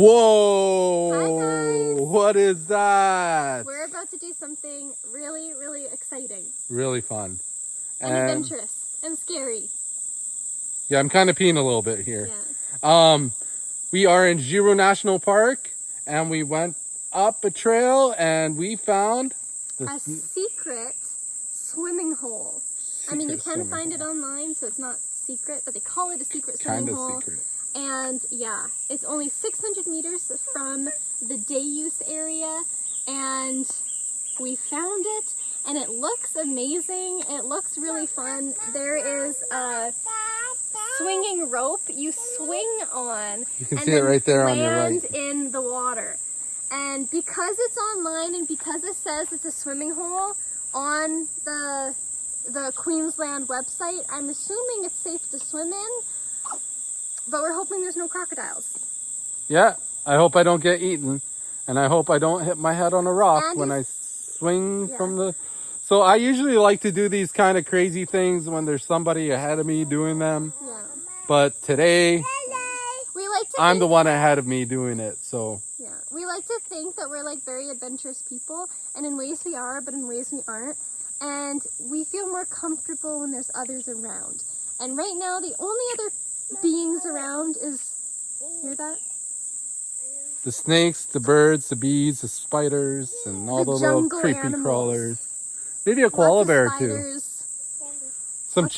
Whoa! Hi guys! What is that? We're about to do something really, really exciting. Really fun. And adventurous. And scary. Yeah, I'm kind of peeing a little bit here. Yeah. We are in Giro National Park, and we went up a trail, and we found a secret swimming hole. I mean, you can find it online, so it's not secret, but they call it a secret swimming hole. Kind of secret. And yeah, it's only 600 meters from the day use area, and we found it, and it looks amazing. It looks really fun. There is a swinging rope you swing on. You can see it right there on your right. Land in the water. And because it's online and because it says it's a swimming hole on the Queensland website, I'm assuming it's safe to swim in. But we're hoping there's no crocodiles. Yeah, I hope I don't get eaten. And I hope I don't hit my head on a rock when I swing from the... So I usually like to do these kind of crazy things when there's somebody ahead of me doing them. Yeah. But today, I'm the one ahead of me doing it, so... Yeah, we like to think that we're like very adventurous people. And in ways we are, but in ways we aren't. And we feel more comfortable when there's others around. And right now, the only other beings around is, hear that? The snakes, the birds, the bees, the spiders, and all the little creepy crawlers. Maybe a koala bear too. Some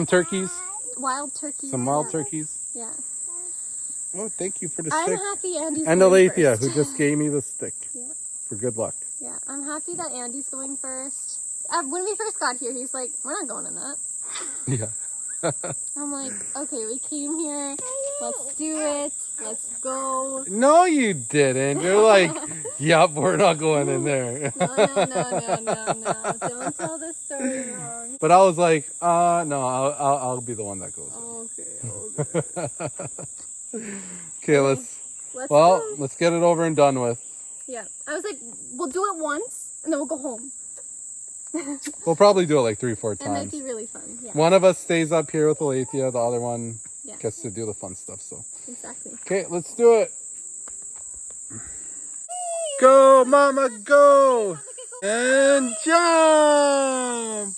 turkeys. Wild turkeys. Some wild turkeys. Yeah. Oh, thank you for the I'm stick. happy Andy's and going Aleythea, first. who just gave me the stick. Yeah. For good luck. Yeah, I'm happy that Andy's going first. When we first got here, he's like, we're not going in that. Yeah. I'm like, okay, we came here. Let's do it. Let's go. No, you didn't. You're like, yep, we're not going in there. No. Don't tell this story wrong. But I was like, no, I'll be the one that goes. Okay. Okay, let's get it over and done with. Yeah, I was like, we'll do it once and then we'll go home. We'll probably do it like 3-4 times. It might be really fun. Yeah. One of us stays up here with Aleythea, the other one gets to do the fun stuff. So exactly. Okay, let's do it. Go, mama, go! And jump!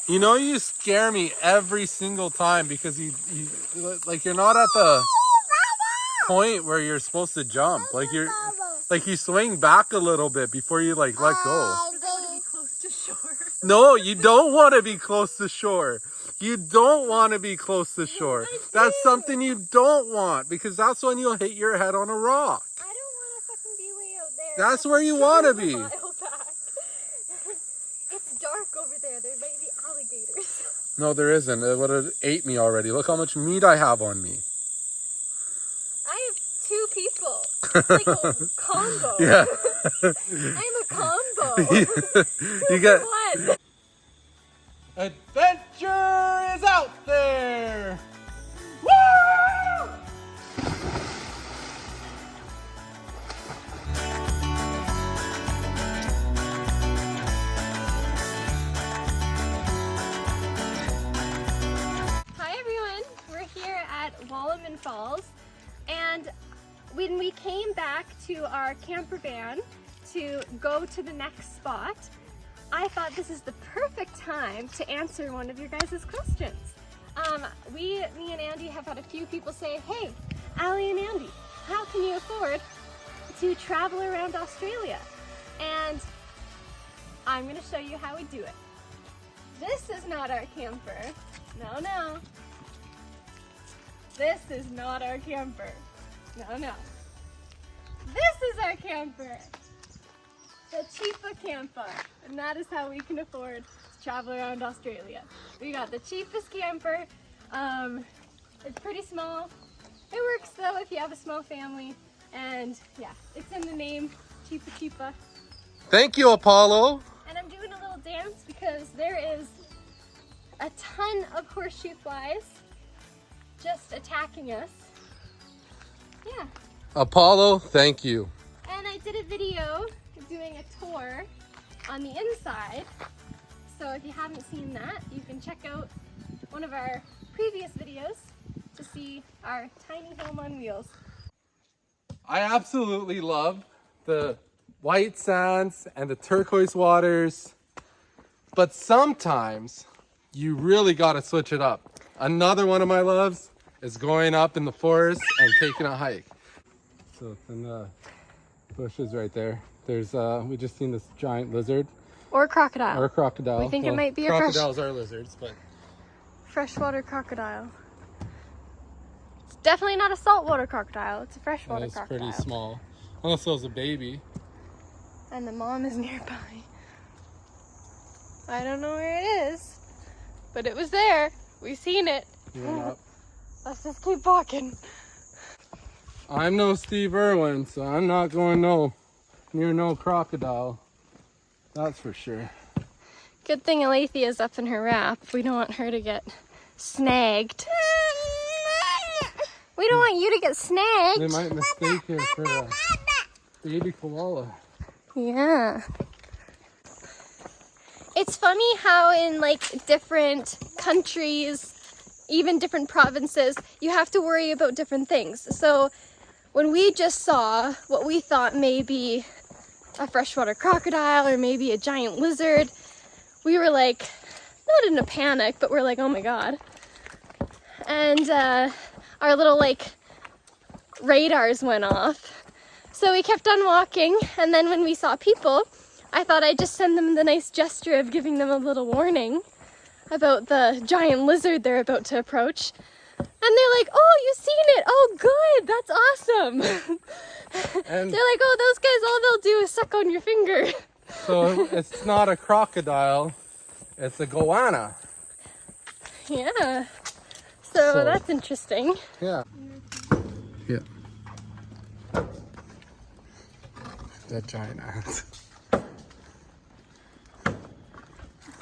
You know, you scare me every single time because you you're not at the point where you're supposed to jump. Like you swing back a little bit before you let go. I want to be close to shore. No, you don't want to be close to shore. You don't want to be close to shore. That's something you don't want because that's when you'll hit your head on a rock. I don't want to fucking be way out there. That's where you want to be. It's dark over there. There might be alligators. No, there isn't. It would have ate me already. Look how much meat I have on me. I have 2 people. It's like a combo. Yeah. I'm a combo. You get... One. Adventure is out there! Woo! Hi everyone, we're here at Waterfalls, and when we came back to our camper van to go to the next spot, I thought this is the perfect time to answer one of your guys' questions. Me and Andy have had a few people say, hey, Allie and Andy, how can you afford to travel around Australia? And I'm gonna show you how we do it. This is not our camper. No. This is not our camper. No. This is our camper. The cheaper camper, and that is how we can afford to travel around Australia. We got the cheapest camper. It's pretty small. It works though if you have a small family, and yeah, it's in the name, cheaper. Thank you, Apollo. And I'm doing a little dance because there is a ton of horseshoe flies just attacking us. Yeah. Apollo, thank you. And I did a video doing a tour on the inside, so if you haven't seen that, you can check out one of our previous videos to see our tiny home on wheels. I absolutely love the white sands and the turquoise waters, but sometimes you really got to switch it up. Another one of my loves is going up in the forest and taking a hike. So it's in the bushes right there. There's we just seen this giant lizard. Or a crocodile. Or a crocodile. We think it might be a crocodiles are lizards, but freshwater crocodile. It's definitely not a saltwater crocodile. It's a freshwater crocodile. It's pretty small. Unless it was a baby. And the mom is nearby. I don't know where it is, but it was there. We seen it. You went up. Let's just keep walking. I'm no Steve Irwin, so I'm not going near no crocodile. That's for sure. Good thing Aleythea is up in her wrap. We don't want her to get snagged. We don't want you to get snagged. They might mistake you for a baby koala. Yeah. It's funny how in like different countries, even different provinces, you have to worry about different things. So when we just saw what we thought may be a freshwater crocodile or maybe a giant lizard, we were like, not in a panic, but we're like, oh my God. And our little like radars went off. So we kept on walking, and then when we saw people, I thought I'd just send them the nice gesture of giving them a little warning about the giant lizard they're about to approach. And they're like, oh, you've seen it. Oh, good. That's awesome. And they're like, oh, those guys, all they'll do is suck on your finger. so it's not a crocodile, it's a goanna. Yeah. So that's interesting. Yeah. Yeah. That giant ant. It's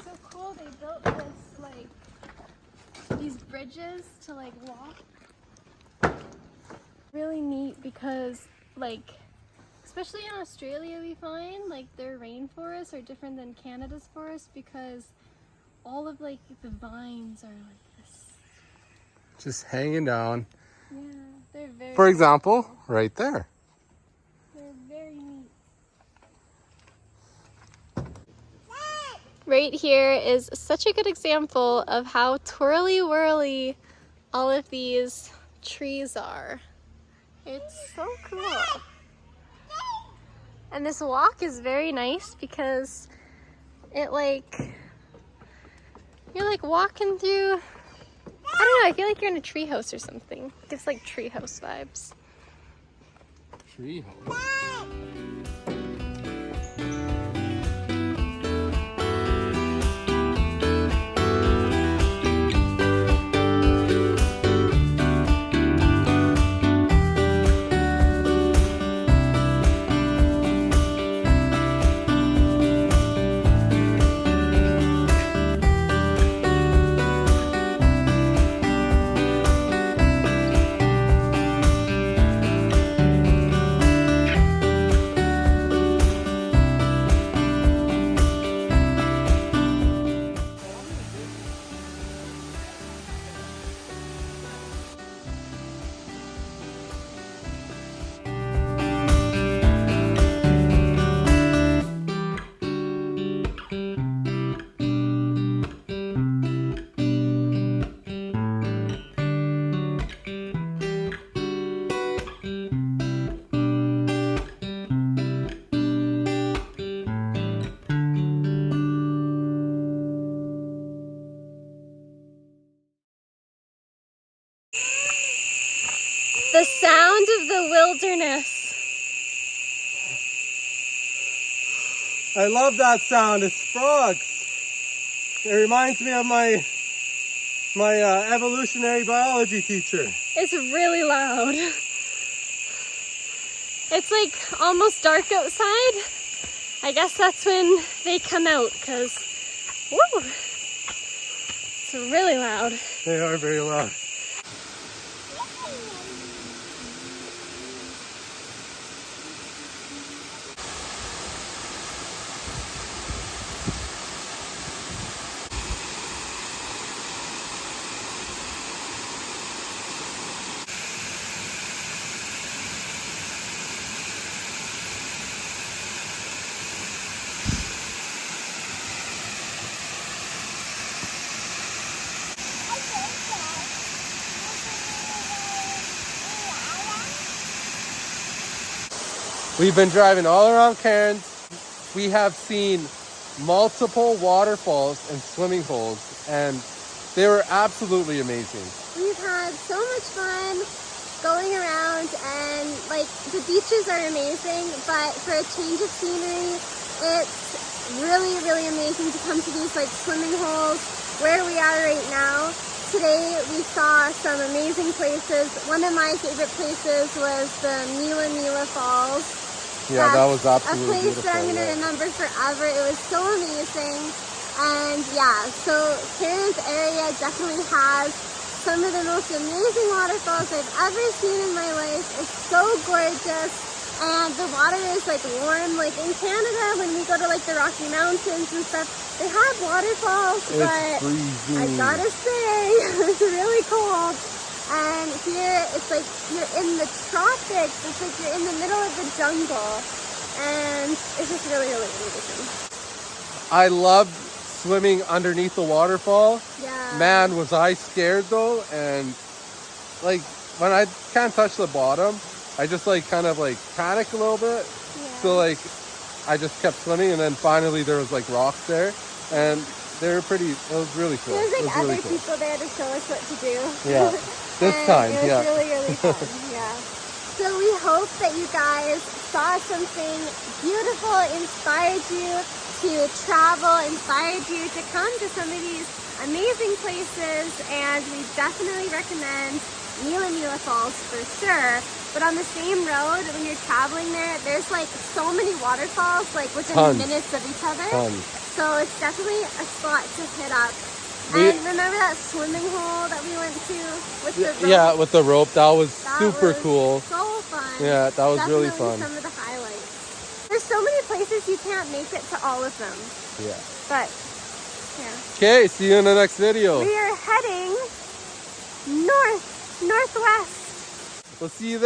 so cool. They built this, like, these bridges to, like, walk. Really neat because, like, especially in Australia, we find, like, their rainforests are different than Canada's forests because all of, like, the vines are like this. Just hanging down. Yeah, they're very... For example, right there. They're very neat. Right here is such a good example of how twirly-whirly all of these trees are. It's so cool. And this walk is very nice because it like, you're like walking through, I don't know, I feel like you're in a treehouse or something. It gives like treehouse vibes. Treehouse. The sound of the wilderness. I love that sound. It's frogs. It reminds me of my evolutionary biology teacher. It's really loud. It's like almost dark outside. I guess that's when they come out because, woo, it's really loud. They are very loud. We've been driving all around Cairns. We have seen multiple waterfalls and swimming holes, and they were absolutely amazing. We've had so much fun going around, and like the beaches are amazing, but for a change of scenery, it's really, really amazing to come to these like swimming holes where we are right now. Today we saw some amazing places. One of my favorite places was the Milla Milla Falls. Yeah, that was That's absolutely a place beautiful. that I'm gonna remember forever. It was so amazing. And yeah, so Cairns area definitely has some of the most amazing waterfalls I've ever seen in my life. It's so gorgeous, and the water is like warm. Like in Canada, when we go to like the Rocky Mountains and stuff, they have waterfalls, but freezing. I gotta say, it's really cold. And here, it's like you're in the tropics. It's like you're in the middle of the jungle, and it's just really, really amazing. I loved swimming underneath the waterfall. Yeah. Man, was I scared though, and like when I can't touch the bottom, I just like kind of like panic a little bit. Yeah. So like I just kept swimming, and then finally there was like rocks there, and they were pretty. It was really cool. There's like It was other really cool. people there to show us what to do. Yeah, this And time, it was yeah. really, really fun. Yeah. So we hope that you guys saw something beautiful, inspired you to travel, inspired you to come to some of these amazing places, and we definitely recommend Milla Milla Falls for sure. But on the same road, when you're traveling there, there's like so many waterfalls, like within Tons. minutes of each other. Tons. So it's definitely a spot to hit up. We- And remember that swimming hole that we went to with the rope? Yeah, with the rope, that was That super was cool. So fun. Yeah, that was really Definitely fun. some of the highlights. There's so many places you can't make it to all of them. Yeah. But yeah. Okay, see you in the next video. We are heading northwest. We'll see you there.